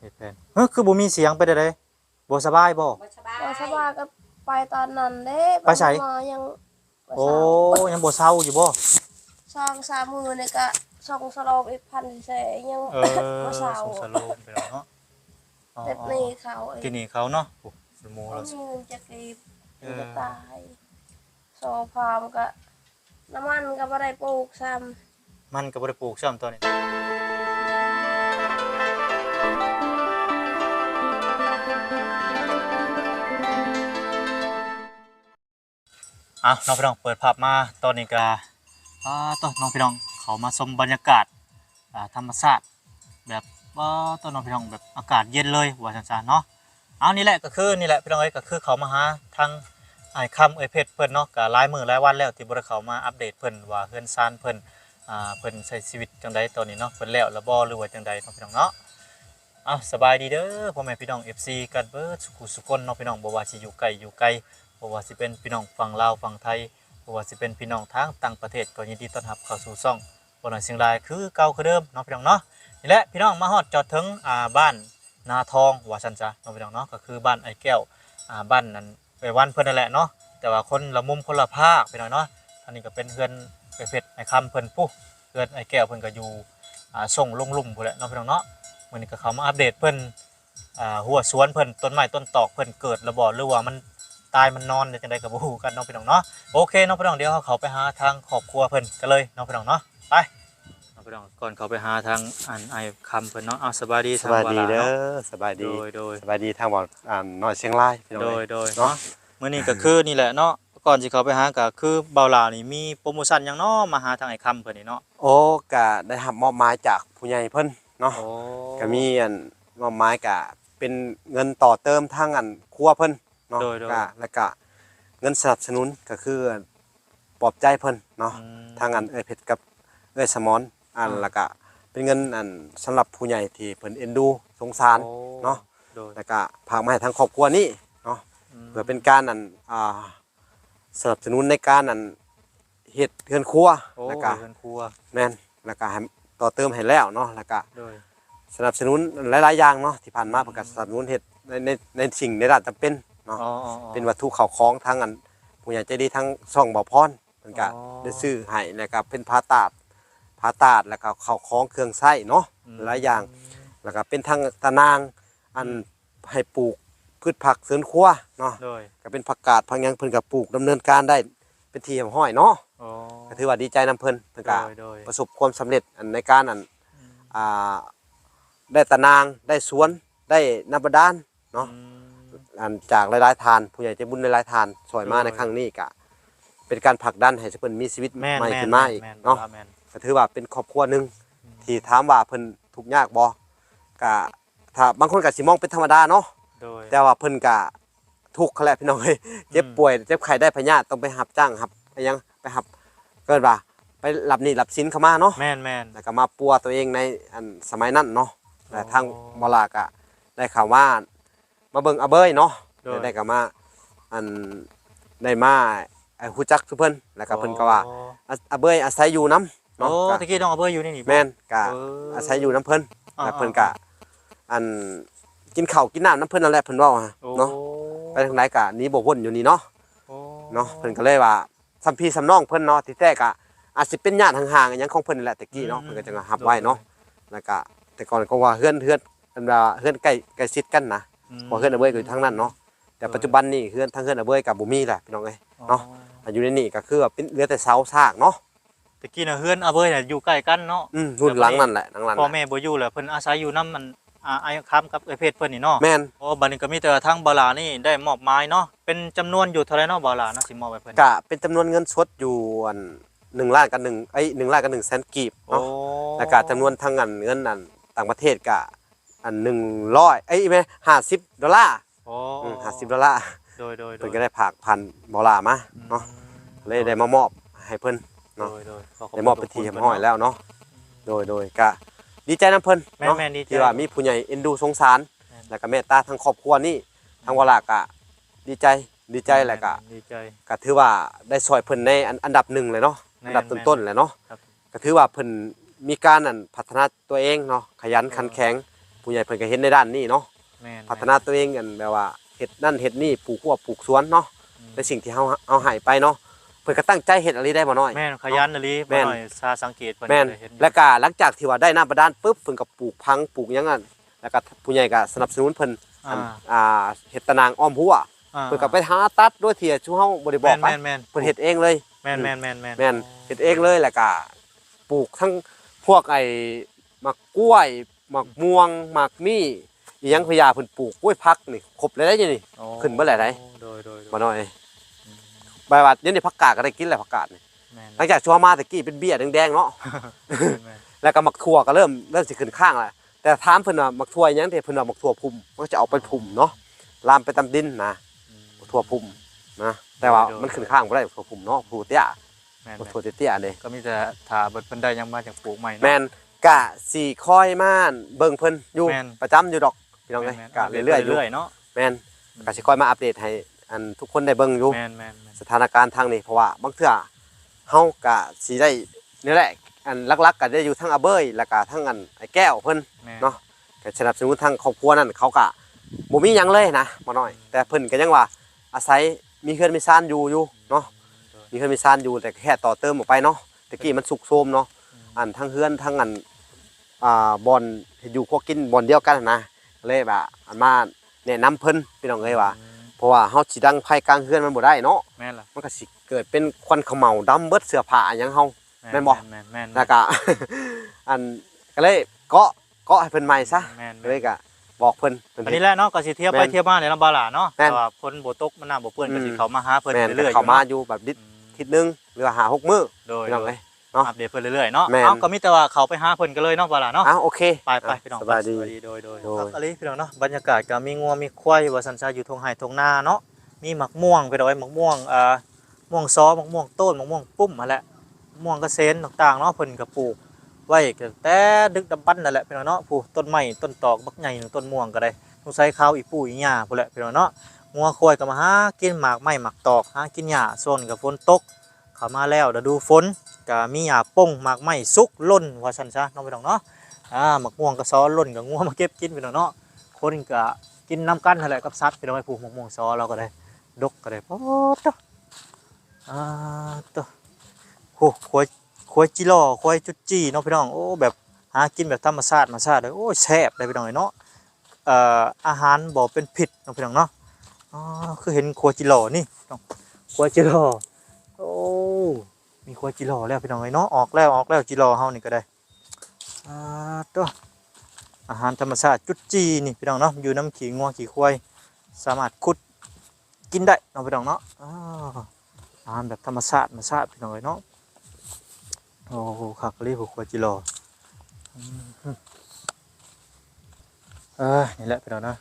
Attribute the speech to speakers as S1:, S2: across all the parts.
S1: เฮ็ดแผ่นคือบ่มีเสียงไปได้เลยบ่สบายบ่
S2: บ่สบายก็ไปตอนนั้นเด้
S1: ไปไส
S2: ยัง
S1: โอ้ยังบ่เซาอยู่บ่
S2: 2-3 มื้อนี่ก็ส่งสลบอีกพันแสยังบ่เซา
S1: สงสารโลมไปแล้วเนาะ
S2: เจ็บนี่เขา
S1: กินนี่เขาเนาะโอ้สมูเรา
S2: มีเงินจะเก็บจะตายโซฟามก็น้ำมันก็บ่ได้ปลูกซ้ำ
S1: มันก็บ่ได้ปลูกซ้ำตอนนี้น้องพี่น้องเปิดภาพมาตอนนี้ก็ต้นน้องพี่น้องเขามาชมบรรยากาศธรรมชาติแบบต้นน้องพี่น้องแบบอากาศเย็นเลยว่าจังๆเนาะนี่แหละก็คือนี่แหละพี่น้องเอ้ยก็คือเขามาหาทางไอ้คำเพชรเพิ่นเนาะก็หลายมื้อหลายวันแล้วที่บ่ได้เข้ามาอัปเดตเพิ่นว่าเฮือนซานเพิ่นเพิ่นใช้ชีวิตจังไดตอนนี้เนาะเพิ่นแล้วบ่หรือว่าจังไดน้องพี่น้องเนาะสบายดีเด้อพ่อแม่พี่น้อง FC กันเบิดสุขคนเนาะพี่น้องบ่ว่าสิอยู่ไกลอยู่ไกลบ่ว่าสิเป็นพี่น้องฝั่งลาวฝั่งไทยบ่ว่าสิเป็นพี่น้องทางต่างประเทศก็ยินดีต้อนรับเข้าสู่ช่องบ่น้อยเชียงรายคือเก่าคือเดิมเนาะพี่น้องเนาะนี่แหละพี่น้องมาฮอดจอดถึงบ้านนาทองว่าซั่นจ้ะน้องพี่น้องเนาะก็คือบ้านไอ้แก้วบ้านนั้นไปวันเพิ่นนั่นแหละเนาะแต่ว่าคนละมุมคนละภาคพี่น้องเนาะอันนี้ก็เป็นเฮือนไปเพชรไอ้คำเพิ่นปุ๊เฮือนไอ้แก้วเพิ่นก็อยู่ส่งลงลุ่มพุ่นแหละเนาะพี่น้องเนาะมื้อนี้ก็เข้ามาอัปเดตเพิ่นหัวสวนเพิ่นต้นไม้ต้นตอกเพิ่นเกิดระบ่หรือว่ามันตายมันนอนจังได๋ก็บ่ฮู้กันเนาะพี่น้องเนาะโอเคเนาะพี่น้องเดี๋ยวเขาไปหาทางครอบครัวเพิ่นกันเลยเนาะพี่น้องเนาะไปพี่น้องก่อนเขาไปหาทางไอ้คำเพิ่นเนาะสบายดี
S3: สบายดีเด้อสบายดี
S1: โดย
S3: สบายดีทางบ่น้อยเชียงรายพี่น้อง
S1: โดยเนาะมื้อนี้ก็คือนี่แหละเนาะก่อนสิเขาไปหาก็คือเบาหลานี่มีโปรโมชั่นหยังเนาะมาหาทางไอ้คำเพิ่นนี่เนาะ
S3: โอ้ก็ได้รับมอบหมายจากผู้ใหญ่เพิ่นเนาะก็มีมอบหมายก็เป็นเงินต่อเติมทางครัวเพิ่นเนาะก็แล้วก็เงินสนับสนุนก็คือปลอบใจเพิ่นเนาะทางเอ้ยเพชรกับเอ้ยสมรแล้วก็เป็นเงินสำหรับผู้ใหญ่ที่เพิ่นเอ็นดูสงสารเนาะแล้วก็ฝากมาให้ทางครอบครัวนี้เนาะเพื่อเป็นการสนับสนุนในการเฮ็ดเฮือนครัวแล้วก็
S1: เฮือนครัว
S3: แม่นแล้วก็ให้ต่อเติมให้แล้วเนาะแล้วก็สนับสนุนหลายๆอย่างเนาะที่ผ่านมาเพิ่นก็สนับสนุนเฮ็ดในสิ่งในด้านจำเป็นเนาะเป็นวัตถุเข้าของทางผู้ใหญ่ใจดีทั้งช่องบ่อพรเพิ่นก็ได้ซื้อให้แล้วก็เป็นผ้าตาดแล้วก็ข้าวของเครื่องใช้เนาะหลายอย่างแล้วก็เป็นทางตะนางให้ปลูกพืชผักสวนครัวเนาะก็เป็นผักกาดผักหยังเพิ่นก็ปลูกดำเนินการได้เป็นที่ห้อยเนาะก็ถือว่าดีใจนำเพิ่นก็ประสบความสำเร็จในการได้ตะนางได้สวนได้น้ำบาดาลเนาะจากหลายๆทานผู้ใหญ่ใจบุญหลายๆทานช่วยมาในครั้งนี้ก็เป็นการผลักดันให้เพิ่นมีชีวิตใหม่ขึ้นมาอีกเนาะก็ถือว่าเป็นครอบครัวนึงที่ถามว่าเพิ่นทุกข์ยากบ่ก็ถ้าบางคนก็สิมองเป็นธรรมดาเนาะแต่ว่าเพิ่นก็ทุกข์แหละพี่น้องเอ้ยเจ็บป่วยเจ็บไข้ได้พยาธิต้องไปรับจ้างครับไปยังไปรับเกิดว่าไปรับหนี้รับสินเข้ามาเนาะ
S1: แม่น
S3: แล้วก็มาปัวตัวเองในสมัยนั้นเนาะแต่ทางบ่ลาก็ได้ข่าวว่ามาเบิ่งอาเบยเนาะได้ก็มาได้มาฮู้จักเพิ่นแล้วก็เพิ่นก็ว่าอาเบยอาศัยอยู่นำเนาะ
S1: ตะกี้น้องอาเบยอยู่นี่
S3: แม่นก็อาศัยอยู่นำเพิ่นแล้วเพิ่นก็กินข้าวกินน้ำนำเพิ่นนั่นแหละเพิ่นเว้าเนาะไปทางไหนก็หนีบ่พ้นอยู่นี่เนาะเพิ่นก็เลยว่าสัมพี่สัมน้องเพิ่นเนาะที่แท้ก็อาจสิเป็นญาติห่างๆหยังของเพิ่นนี่แหละตะกี้เนาะเพิ่นก็จะรับไว้เนาะแล้วก็แต่ก่อนก็ว่าเฮือนอันว่าเฮือนใกล้ชิดกันนะเพราะเฮือนอาเบยก็อยู่ทางนั้นเนาะแต่ปัจจุบันนี่เฮือนทางเฮือนอาเบยก็บ่มีแหละพี่น้องเอ้ยเนาะอยู่ในนี่ก็คือว่าเป็นเหลือแต่เสาซากเนาะ
S1: ตะกี้น่ะเฮือนอาเบยน่ะอยู่ใกล้กันเนาะ
S3: รุ่นหลังนั่นแหละหลัง
S1: พ่อแม่บ่อยู่แล้วเพิ่นอาศัยอยู่นำมันไอ้คำกับไอ้เพชรเพิ่นนี่เนาะ
S3: แม่น
S1: บัดนี้ก็มีแต่ทางบ่ลานี่ได้มอบหมายเนาะเป็นจำนวนอยู่เท่าไหร่เนาะบ่ลานะสิมอบให้เพิ่น
S3: ก็เป็นจำนวนเงินสดอยู่1 ล้านกับ1ล้านกับ1แสนกีบเนาะแล้วก็จำนวนทางเงินต่างประเทศก็100แม่$50$50
S1: โดย
S3: เพิ่นก็ได้ผ่านบ่ลามาเนาะเลยได้มามอบให้เพิ่นเนาะได้มอบเป็นที่เรียบร้อยแล้วเนาะโดยก็ดีใจนำเพิ่นเนาะที่ว่ามีผู้ใหญ่เอ็นดูสงสารแล้วก็เมตตาทั้งครอบครัวนี่ทางบ่ลาก็ดีใจแล้วก็ถือว่าได้ช่วยเพิ่นในอันดับ1เลยเนาะอันดับต้นๆเลยเนาะก็ถือว่าเพิ่นมีการพัฒนาตัวเองเนาะขยันขันแข็ง ผู้ใหญ่เพิ่นก็เห็นในด้านนี้เนาะ
S1: แม่น
S3: พัฒนาตัวเองกันแบบว่าเฮ็ดนั่นเฮ็ดนี่ปลูกหัวปลูกสวนเนาะในสิ่งที่เฮาเอาให้ไปเนาะเพิ่นก็ตั้งใจเฮ็ดอะไรได้บ่น้อย
S1: แม่นขยันอีหลี
S3: แม่
S1: บ่
S3: น
S1: น้อยซาสังเกตเพิ่น
S3: แม่น
S1: ได้เห็น
S3: แล้วก็หลังจากที่ว่าได้น้ำบาดาลปุ๊บเพิ่นก็ปลูกพังปลูกหยังนั่นแล้วก็ผู้ใหญ่ก็สนับสนุนเพิ่นอันเฮ็ดตะนางอ้อมหัวเพิ่นก็ไปหาตัดด้วยที่ชูเฮาบ่ได้บอกไป
S1: แม่น
S3: เพิ่นเฮ็ดเองเลย
S1: แม่น
S3: แม่นเฮ็ดเองเลยแล้วก็ปลูกทั้งพวกไอ้หมากกล้วยหมากม่วงหมากมี่อีหยังพญาเพิ่นปลูกกล้วยพักนี่ครบเลยได้อนี่
S1: โอ้
S3: ขึ้นเมื่อไหร่ได้
S1: โดย
S3: บ่น้อยใบว่าเดี๋ยวนี้ผักกาดก็ได้กินแล้วผักกาดนี่
S1: แม่น
S3: หลังจากชัวมาตะกี้เป็นเบี้ยแดงๆเนาะ
S1: แม่น
S3: แล้วก็หมักถั่วก็เริ่มสิขึ้นข้างแล้วแต่ถามเพิ่นว่าหมักถั่วอิหยังที่เพิ่นว่าหมักถั่วพุ่มมันก็จะเอาไปพุ่มเนาะลามไปตามดินนะถั่วพุ่มนะแต่ว่ามันขึ้นข้างบ่ได้ถั่วพุ่มเนาะผู้เตี้ย
S1: แม่น
S3: บ่ถั่วเตี้ยๆนี่
S1: ก็มีแต่ถ้าเพิ่นได้ยังมาจากปลูกใหม่เนาะ
S3: แม่นกะสิคอยมาเบิ่งเพิ่นอยู่
S1: แม่น
S3: ประจำอยู่ดอกพี่น้องเอ้ย
S1: แม่น
S3: กะเรื่อยๆอยู่
S1: เนาะ
S3: แม่นกะสิคอยมาอัปเดตให้อันทุกคนได้เบิ่งอยู่
S1: แม่น
S3: สถานการณ์ทางนี้เพราะว่าบางเทื่อเฮาก็สิได้นี่แหละอันหลักๆก็ได้อยู่ทั้งอาเบยแล้วก็ทั้งอันไอ้แก้วเพิ่น
S1: แม่น
S3: เนาะก็สนับสนุนทางครอบครัวนั่นเขาก็บ่มีหยังเลยนะบ่น้อย แต่เพิ่นก็ยังว่าอาศัยมีเฮือนมีซ่านอยู่เนาะมีเฮือนมีซ่านอยู่แต่แค่ต่อเติมออกไปเนาะตะกี้มันสุกโทรมเนาะอันทั้งเฮือนทั้งอันบ่อนที่อยู่พวกกินบ่อนเดียวกันนะเลยว่าอันมาแนะนำเพิ่นพี่น้องเอ้ยว่าเพราะว่าเฮาสิดังไผกลางเฮือนมันบ่ได้เนาะ
S1: แม่นล่ะ
S3: มันก็สิเกิดเป็นควันเขม่าดำเบิดเสื้อผ้าหยังเฮา แม่นบ่
S1: แม่น
S3: แล้วก็ อันก็เลยเกาะให้เพิ่นใหม่ซะ
S1: แม่น
S3: ก็เลยก็บอกเพิ่น
S1: อันนี้แหละเนาะก็สิเที่ยวไป
S3: แม่น
S1: เที่ยวมาในลำบากหล่ะเนาะ
S3: แม่น
S1: แต่ว่าฝนบ่ตกมันน้ำบ่เปื้อนก็สิ
S3: อืม
S1: เข้ามาหาเพิ่น
S3: แม่น
S1: เรื่อยๆ
S3: เข้ามา
S1: อยู่
S3: อยู่แบบดิ
S1: เนาะ
S3: ทิศนึงหรือว่าหา6มื้อ
S1: โดย
S3: พี่น้องเอ้ย เนาะ
S1: อัปเดตเพิ่นเรื่อยๆเนาะ
S3: แม่น
S1: เอ้าก็มีแต่ว่าเขาไปหาเพิ่นกันเลยเนาะบ่ล่ะเนาะ
S3: อ้าวโอเค
S1: ไปพี่น้อง
S3: สบายดี
S1: โดย
S3: โดย
S1: ครับอะไรพี่น้องเนาะบรรยากาศก็มีงัวมีควายว่าสันซาอยู่ทงไห่ทงนาเนาะมีหมักม่วงพี่น้องไอ้หมักม่วงม่วงซ้อหมักม่วงต้นหมักม่วงปุ้มมาแหละม่วงกระเซนต่างๆเนาะเพิ่นก็ปลูกไว้ตั้งแต่ดึกดำบรรพ์นั่นแหละพี่น้องเนาะปลูกต้นไม้ต้นตอกบักใหญ่หนึ่งต้นม่วงก็ได้ต้องใช้ข้าวอีปู่อีหญ้าพุ่นแหละพี่น้องเนาะงัวควายก็มาหากินหมากไม้หมากตอกหากินหญ้าส่วนกับฝนตกเข้ามาแล้วฤดูฝนก็มีหญ้าป่งหมากไม้สุกล้นว่าซั่นซะเนาะพี่น้องเนาะหมักม่วงก็ซ้อล้นก็งัวมาเก็บกินพี่น้องเนาะคนก็กินน้ำกันนั่นแหละกับสัตว์พี่น้องไอ้ปลูกหมักม่วงซ้อเราก็ได้ดกก็ได้โอ้ตะตะโหควายจิโร่ควายจุดจี้เนาะพี่น้องโอ้แบบหากินแบบธรรมชาติเลยโอ้แซ่บเลยพี่น้องเนาะอาหารบ่เป็นพิษเนาะพี่น้องเนาะคือเห็นควายจิโร่นี่น้องควายจิโร่โอ้มีควายจิโร่แล้วพี่น้องเนาะออกแล้วจิโร่เฮานี่ก็ได้ตัวอาหารธรรมชาติจุดจี้นี่พี่น้องเนาะอยู่น้ำขี้งัวขี้ควายสามารถขุดกินได้เนาะพี่น้องเนาะอาหารแบบธรรมชาติพี่น้องเนาะโอ้โหคักเลยพวกควายจิโร่นี่แหละพี่น้องเนาะ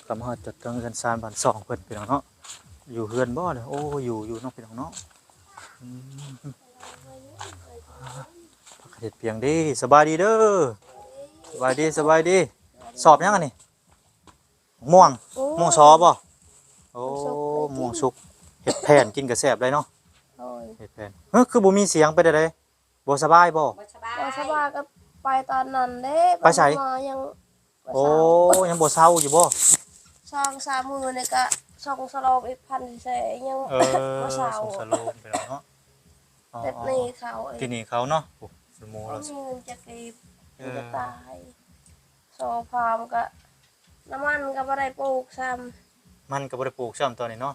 S1: กำลังจัดการกันซานบ้าน2เพิ่นพี่น้องเนาะอยู่เฮือนบ่เนี่ยโอ้อยู่เนาะพี่น้องเนาะพักเฮ็ดเพียงดีสบายดีเด้อสบายดีสอบยังอันนี้ม่วงซอบ่โอ้ม่วงสุกเฮ็ดแผ่นกินก็แซ่บเลยเนาะ
S2: โอ้ย
S1: เฮ็ดแผ่นคือบ่มีเสียงไปได้ไดบ่สบายบ่
S2: บ่สบายก็ไปตอนนั้นเด้
S1: ไปไส
S2: มายังบ่
S1: โอ้
S2: เช้า
S1: ยังบ่เศร้าอยู่บ่
S2: 2-3 มื้อนี่ก็ส่งสลบอีกพันแสยังบ่เช้า
S1: สงสารโลมไปแล้วเนาะ
S2: เด็ดนี่เขาเอ้ย
S1: ที่นี่เขาเนาะโอ้สมู
S2: บ่
S1: เรา
S2: มีเงินจะเก็บมันจะตายโซฟามก็น้ำมันก็บ่ได้ปลูกซ้ำ
S1: มันก็บ่ได้ปลูกซ้ำตอนนี้เนาะ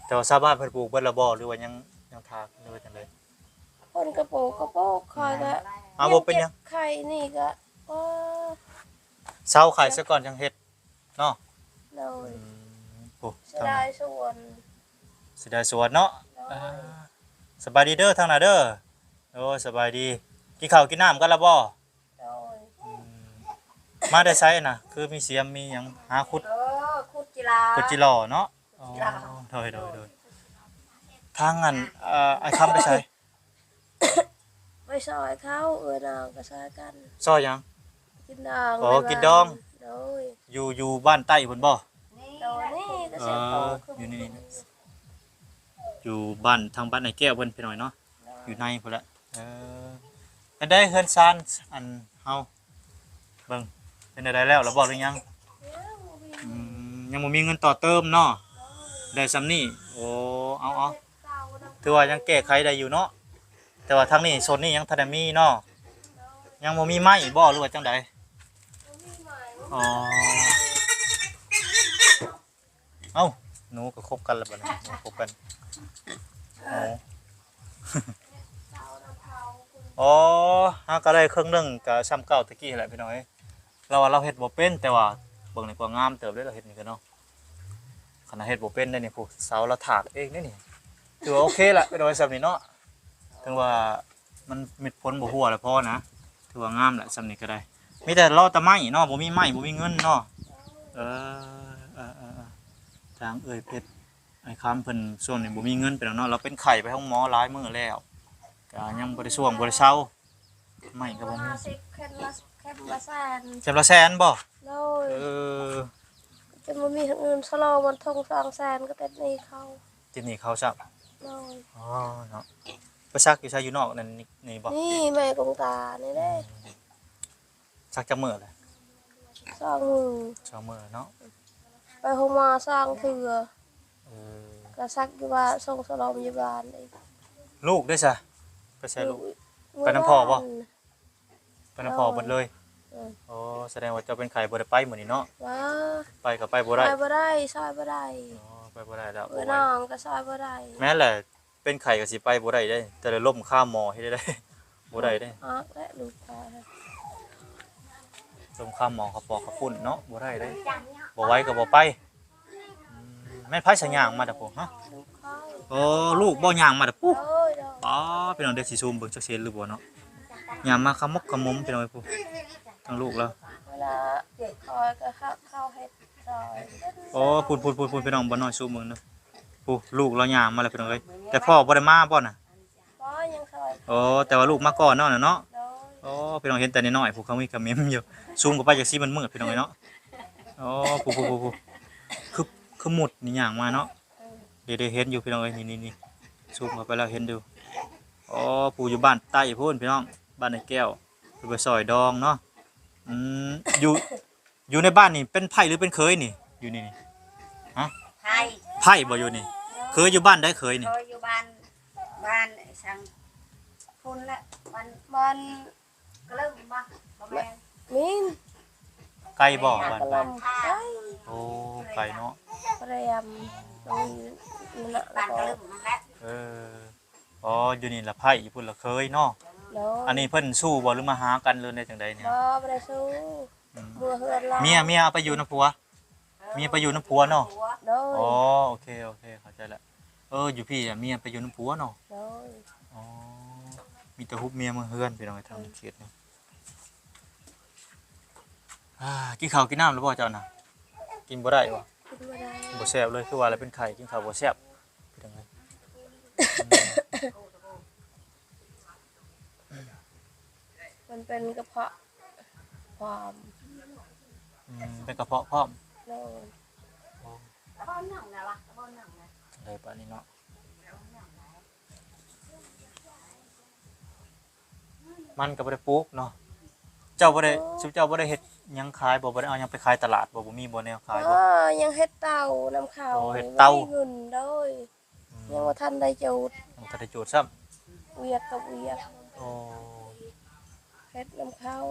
S1: แต่ว่าชาวบ้านเพิ่นปลูกเบิดและบ่หรือว่ายังทากหรือว่าจังได๋
S2: คนก็ปลูกคอยก็
S1: บ่เป็นหยัง
S2: จ็บไข่นี่ก็โอ้
S1: เช้าขายซะก่อนจังเฮ็ดเนาะ
S2: โดย
S1: โอ้
S2: เสียดายส่วน
S1: สิได้สวนเนาะ
S2: โดย
S1: สบายดีเด้อทางน่ะเด้อโอ้สบายดีกินข้าวกินน้ำกันแล้วบ่
S2: โดย
S1: มาได้ไสน่ะคือมีเสียมมีหยังหาขุด
S2: คุดกีฬา
S1: ขุดจิหล่อเนาะอ๋อโดยทางอันไอ้คำไปใส่
S2: ไปซอยเขานางก็ซอยกัน
S1: ซอยหยัง
S2: กินดอง
S1: อ๋อกินดอง
S2: โดย
S1: อยู่บ้านใต้พุ่นบ่
S2: โดยนี่ก็
S1: เอ
S2: เสียโต
S1: อ
S2: ขึ้น
S1: อยู่นี่อยู่บ้านทางบ้านไอ้แก้วเพิ่นไปหน่อยเนาะอยู่ในพุ่นละอันได้เฮือนซานอันเฮาเบิ่ง เป็นได้แล้วเราบอกหรือยังยังบ่มีเงินต่อเติมเนาะได้ซำนี้โอ้เอาถือว่ายังแก้ไขได้อยู่เนาะแต่ว่าทางนี้โซนนี้ยังทันได้มีเนาะยังบ่มีไม้บ่หรือว่าจังใดอ๋อเอ้าหนูก็คบกันแล้วบัดนี้หนูคบกันโอ้อ๋อฮะก็ได้ครึ่งหนึงก็ซ้ำเก่าตะกี้แหละพี่น้อยเราว่าเราเฮ็ดบ่เป็นแต่ว่าเบิ่งนี่ก็งามเติบเลยเราเฮ็ดนี่ก็เนาะขนาดเฮ็ดบ่เป็นได้นี่พวกเสาเราถากเองนี่นี่ถือว่าโอเคละพี่น้อยซำนี้เนาะถึงว่ามันมิดผลบ่ฮู้แล้วพอนะถือว่างามแหละซำนี้ก็ได้มีแต่รอแต่ไม้เนาะบ่มีไม้บ่มีเงินเนาะเออทางเอ่ยเพชรไอ้คำเพิ่นช่วงนี้บ่มีเงินไปแล้วเนาะเราเป็นไข้ไปห้องหมอหลายมื้อแล้วก็ยังบ่ได้ช่วงบ่ได้เซาไม่ก็บ่มี
S2: 50เข้มละแสน
S1: เข็มละแสนบ่
S2: โดย
S1: เออ
S2: จะบ่มีทางอื่นสโลมันทง2แสนก็แต่นี่เขา
S1: ที่นี่เขาซัก
S2: โดย
S1: อ๋อเนาะไปซักอยู่ใช้อยู่นอกนั่นนี่บ่
S2: นี่แม่กงตานี่เด้
S1: ซักจักมื้อเลย
S2: สองมือ
S1: 2มื้อเนาะ
S2: ไปโรงมาสร้างเถื่อ
S1: เออ
S2: ก็ซักอยู่ว่าส่งสโลมอยู่บ้านอีก
S1: ลูกด้วยซะไปใช้ลูก ไปน้ำพ่อบ่ ไปนำพ่อเบิดเลยอ๋อแสดงว่าเจ้าเป็นไข้บ่ได้ไปมื้อนี้เนาะ
S2: ว้า
S1: ไปก็ไปบ่ได้
S2: ซอยบ่ได้ซอยบ่ได้
S1: อ๋อไปบ่ได้แล้ว
S2: เออน้องก็ซอยบ่ได้
S1: แม้แหละเป็นไข้ก็สิไปบ่ได้เด้แต่ละล้มข้ามหมอเฮ็ดได้ บ่ได้เด้
S2: ออกและลูกตา
S1: ล้มข้ามหมอเขาปอกเขาปุ่นเนาะบ่ได้เด้บ่ไหวก็บ่ไปแม่นไผสัญญางมาดอกพุ่นฮะ
S2: ลูกเขา
S1: โอ้ลูกบ่ย่างมาดอกปุ๊
S2: โอ้ยดอก
S1: อ๋อพี่น้องเด็กสิซูมเบิ่งจักเซนหรือบ่เนาะย่างมาขมุกขมุมพี่น้องไอ้ปุ๊ทั้งลูกแล้ว
S2: เวลาคอยก็เข้าเฮ็ดซอย
S1: โอ้พูดพี่น้องบ่น้อยซูมเบิ่งเนาะปุ๊ลูกเราย่างมาแล้วพี่น้องเอ้ยแต่พ่อบ่ได้มาบ่น่ะ
S2: บ่ยังซอย
S1: โอ้แต่ว่าลูกมาก่อนเนาะน่ะเนาะ
S2: โดย
S1: โอ้พี่น้องเห็นแต่น้อยๆผู้เขามีกระเม็มอยู่ซูมเข้าไปจากซีมันมืดพี่น้องเอ้ยเนาะโอ้ผู้คือหมุดนี่ย่างมาเนาะเดี๋ยวเห็นอยู่พี่น้องเอ้ยนี่ซูมเข้าไปแล้วเห็นดูอ๋อผู้อยู่บ้านใต้พูนพี่น้องบ้านในแก้วไปซอยดองเนาะอืมอยู่ในบ้านนี่เป็นไผ่หรือเป็นเคยนี่อยู่นี่ฮะ
S4: ไทย
S1: ไผ่บ่อยู่นี่เคยอยู่บ้านได้เคยนี่
S4: เคยอยู่บ้านสังคุณละบ้าน
S2: มัน
S4: กระเริ่มบ้านบ่แม่น
S2: มิน
S1: ไก่บ่บ้าน
S2: กะ
S1: ไผ่
S2: ลำไก่
S1: โอ้ไก่เนาะ
S2: เตรียมมันน่ะแล้
S4: บ้า
S2: วน
S4: ก
S2: ก็
S4: ระเริ่มนั่นแหละ
S1: เอออ๋ออยู่นี่ละไผ่อยู่พุ่นละเคยเนาะ
S2: แล้ว
S1: อันนี้เพิ่นสู้บ่หรือมาหากันเลยในจังใดเนี่ย
S2: บ่ได้สู้มือเฮือนเรา
S1: เมียเอาไปอยู่น้ำผัวเมียไปอยู่น้ำผัวเนาะ
S2: โดย
S1: อ๋อโอเคเข้าใจละอยู่พี่อะเมียไปอยู่น้ำผัวเนาะ
S2: โดย
S1: อ๋อมีแต่ฮุบเมียมาเฮือนไปน้องไปทำเขตเนี่ยกินข้าวกินน้ำหรือบ่เจ้าน่ะกินบ่ได้วะ
S2: คิดว่าได้
S1: บ่แซ่บเลยคือว่าอะไรเป็นไข่กินข้าวบ่แซ่บเป็นจังไง
S2: มันเป็นกระเพาะความ
S1: เป็นกระเพาะพร้อม
S2: โดย
S4: บ้านหนังนะวะบ้านหนังนะ
S1: อะไรปานนี้เนาะมันก็บ่ได้ปลูกเนาะเจ้าบ่ได้สุเจ้าบ่ได้เฮ็ดหยังขายบ่ได้เอาหยังไปขายตลาดบ่มีบ่แนวขายบ่
S2: ยังเฮ็ดเต่าน้ำข้าว
S1: โอ้เฮ็ดเต่า
S2: ไม่มีเงินโดยยังว่าทันได้จูด
S1: มันก็ได้โจทย์ซ้ำ
S2: เวียกกับเวียก
S1: โอ้
S2: เฮ็ดน้ำข้าว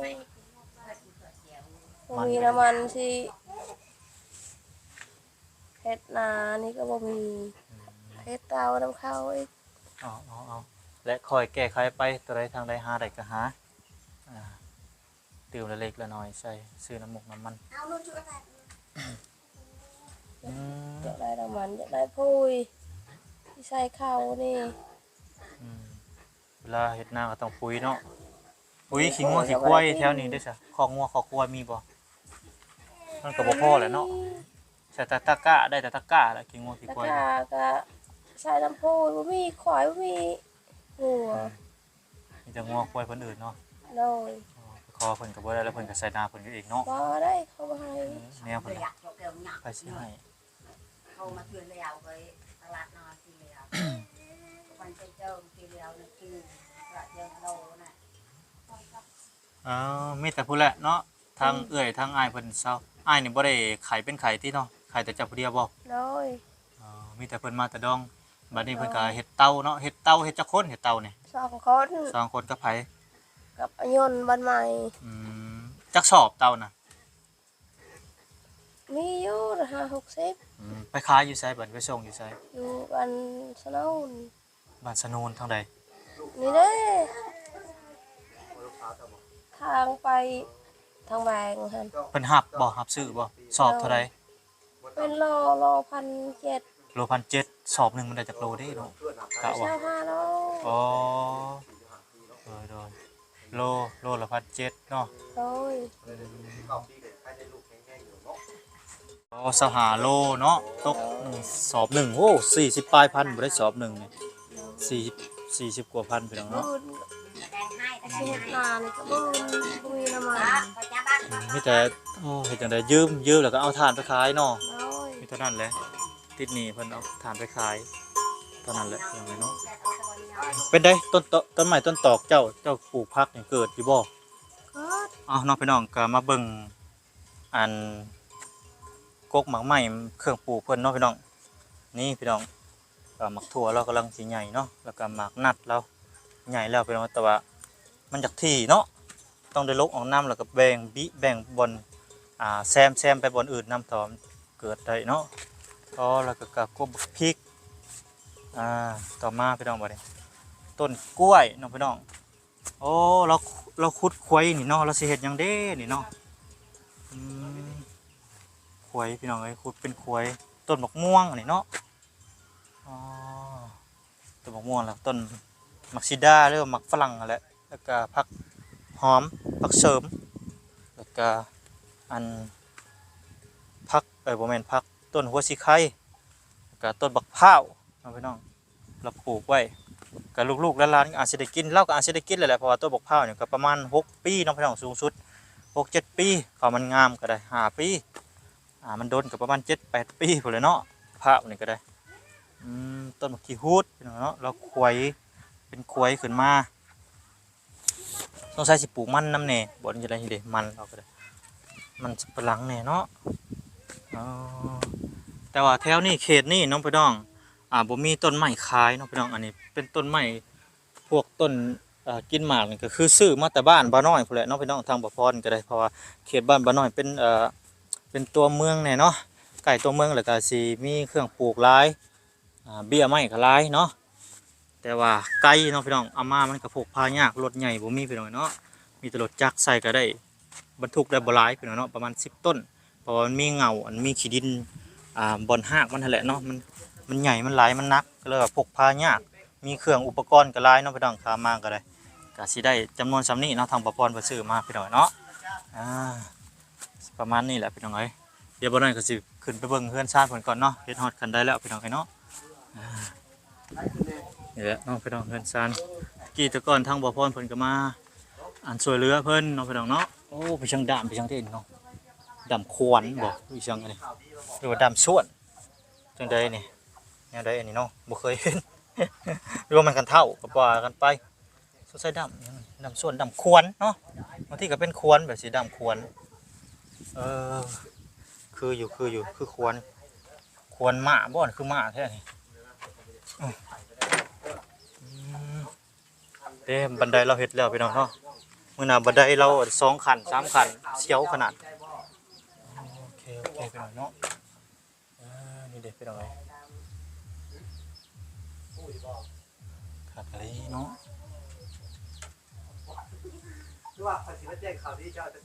S2: บ่มีน้ำมันสิเฮ็ดนานี่ก็บ่มีเฮ็ดเต่าน้ำข้าวอีก
S1: เอาและคอยแก้ไขไปตัวใดทางใดหาได้ก็หาตื่มละเล็กละน้อยใส่ซื้อน้ำหมกน้ำมัน
S4: เอาลูกช่วยกัน
S1: อืม
S2: อยากได้น้ำมันอยากได้พุยที่ใส่ข้าวนี่
S1: อืมเวลาเฮ็ดนาก็ต้องปุ๋ยเนาะปุ๋ยขี้งัวขี้ควายแถวนี้ได้ซะคอกงัวคอกควายมีบ่มันก็บ่พอแหละเนาะใส่แต่ตะกร้าได้แต่ตะกร้าแหละขี้งัวขี้
S2: ตะ
S1: ควาย
S2: กร้าก็ใส่น้ำพุยบ่มีข่อยบ่มีหัว
S1: มีแต่งัวควายเพิ่นอื่นเนาะ
S2: โดย
S1: คอเพิ่นก็บ่ได้แล้วเพิ่นก็ใส่นาเพิ่นก็เองเนาะ
S2: บ่ได้เขาบ่ให้
S1: แนวเพิ่น
S4: อยากเกี่ยวหนัก
S1: ไปสิให้
S4: เขามาช่วยเราไปตลาดนอนที่เราวันเจ้าที่เราเนี่ยคือกระเจียวโลน่ะ
S1: มีแต่ผู้แหละเนาะ ทางเอื้อยทางอ้ายเพิ่นเศร้าอ้ายนี่บ่ได้ขายเป็นไข่ที่เนาะขายแต่เจ้าผู้เดียวบ่
S2: โดย
S1: มีแต่เพิ่นมาแต่ดองบัดนี้เพิ่นก็เฮ็ดเต้าเนาะเฮ็ดเต้าเฮ็ดจักคนเฮ็ดเต้านี่
S2: 2 คน
S1: สองคนกับไผ
S2: กับอายนต์บ้านใหม่
S1: อืมจักสอบเต้าน่ะ
S2: มีอยู่50-60
S1: ไปขายอยู่ไสบัดไปส่งอยู่ไส
S2: อยู่บ้านสนน
S1: บ้านสนูนทางใด
S2: นี่เด้ทางไปทางแบงหั่น
S1: เพิ่นรับบ่รับซื้อบ่สอบเท่าใด
S2: เป็นโล1,700
S1: โล1,700สอบหนึงมันได้จักโลเด้เนาะกะว่า
S2: 25โล
S1: อ๋อโดยโลละ1,700เนาะ
S2: โดย
S1: อ๋อ25โลเนาะตกสอบหนึ่งโอ้40ปลายพันบ่ได้สอบหนึงนี่40กว่าพันพี่น้อง
S2: บุ
S1: เนาะ
S2: ญ
S4: แดงให้แต่แด
S2: สิ
S4: ง
S2: เฮ็ด
S4: ให้
S2: นานี่ก็บุญบ่มีน้ำมัน
S4: พอจ้าบ้าน
S1: มีแต่โอ้เฮ็ดจังได๋ยืมแล้วก็เอาถ่านไปขายเนาะ
S2: โดย
S1: มีเท่านั้นแหละติดหนี้เพิ่นเอาถ่านไปขายเท่านั้นแหละพี่น้องเนาะเป็นไดต้นไม้ต้นตอกเจ้าปลูกผักนี่เกิดอยู่บ่
S2: ก็
S1: อ้าวน้องพี่น้องก็มาเบิ่งอันกกหมากไม้เครื่องปลูกเพิ่นเนาะพี่น้องนี่พี่น้องหมักถั่วเรากำลังสิใหญ่เนาะแล้วก็หมากนัดเราใหญ่แล้วพี่น้องแต่ว่ามันจากที่เนาะต้องได้ลกออกน้ำแล้วก็แบ่งบนแซมไปบนอื่นน้ำถอมเกิดได้เนาะอ๋อแล้วก็กบพริกต่อมาพี่น้องบ่ได้ต้นกล้วยน้องพี่น้องโอ้เราขุดควายนี่เนาะเราสิเฮ็ดหยังเด้นี่เนาะควายพี่น้องเอ้ยขุดเป็นควายต้นมะม่วงนี่เนาะอ๋อต้นมะม่วงแล้วต้นมักซิด้าหรือว่ามักฝรั่งนั่นแหละแล้วก็ผักหอมผักเสริมแล้วก็อันผักบ่แม่นผักต้นหัวสีไข่แล้วก็ต้นบักพร้าวน้องพี่น้องเราปลูกไว้ก็ลูกๆหลานๆอาจสิได้กินเราก็อาจสิได้กินแหละเพราะว่าต้นบักพร้าวเนี่ยก็ประมาณ6 ปีน้องพี่น้องสูงสุด6-7 ปีเขามันงามก็ได้5 ปีมันโดนก็ประมาณ7-8 ปีพุ่นเลยเนาะพร้าวนี่ก็ได้ต้นมะขี้ฮูดพี่น้องเนาะเราขวยเป็นขวยขึ้นมาต้องใช้สิปลูกมันน้ำแหน่บ่จะได้เด้มันเราก็ได้มันสับปะหลังแหน่เนาะแต่ว่าแถวนี้เขตนี้น้องพี่น้องบ่มีต้นไม้ขายน้องพี่น้องอันนี้เป็นต้นไม้พวกต้นกินหมากนี่ก็คือซื้อมาแต่บ้านบ่น้อยพุ่นแหละน้องพี่น้องทางบ่พรก็ได้เพราะว่าเขตบ้านบ่น้อยเป็นตัวเมืองแน่เนาะใกล้ตัวเมืองแล้วก็สิมีเครื่องปลูกหลายเบี้ยไม้ก็หลายเนาะแต่ว่าไกลเนาะพี่น้องเอามามันก็พกพายากรถใหญ่บ่มีพี่น้องเนาะมีแต่รถจักรใส่ก็ได้บรรทุกได้บ่หลายพี่น้องเนาะประมาณ10 ต้นเพราะว่ามันมีเงามีขี้ดินบอนหากมันนั่นแหละเนาะมันใหญ่มันหลายมันหนักก็เลยว่าพกพายากมีเครื่องอุปกรณ์ก็หลายเนาะพี่น้องขามาก็ได้ก็สิได้จำนวนส่ำนี้เนาะทางบ่พรเพิ่นซื้อมาพี่น้องเนาะประมาณนี้แหละพี่น้องเอ้ยเดี๋ยวบ่น้อยก็สิขึ้นไปเบิ่งเฮือนชาติเพิ่นก่อนเนาะเฮ็ดฮอดกันได้แล้วพี่น้องเอ้ยเนาะนี่แหละน้องพี่น้องเฮือนชาติกี่แต่ก่อนทางบ่พรเพิ่นก็มาช่วยเหลือเพิ่นเนาะพี่น้องเนาะโอ้ไปช่างดามไปช่างเท่นเนาะดำควรบ่อีช่างอันนี้หรือว่าดำส่วนจังใดนี่แนวใดอันนี้เนาะบ่เคยเห็น หรือว่ามันกันเท่าก็ว่ากันไปสงสัยดำส่วนดำควรเนาะบางทีก็เป็นควรแบบสีดำควรคืออยู่คือควรหมาบ่อนคือหมาแท้นี่เด้บันไดเราเฮ็ดแล้วพี่น้องเนาะมื้อหน้าบันไดเรา2 ขั้น3 ขั้นเสียวขนาดโอเคพี่น้องเนาะนี่เด็กพี่น้องเอ้ยครับอะไรเนาะ
S3: คือว่าภาษีแจ้งข่าวที่เจ้าจะ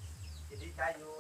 S3: ดีใจอยู่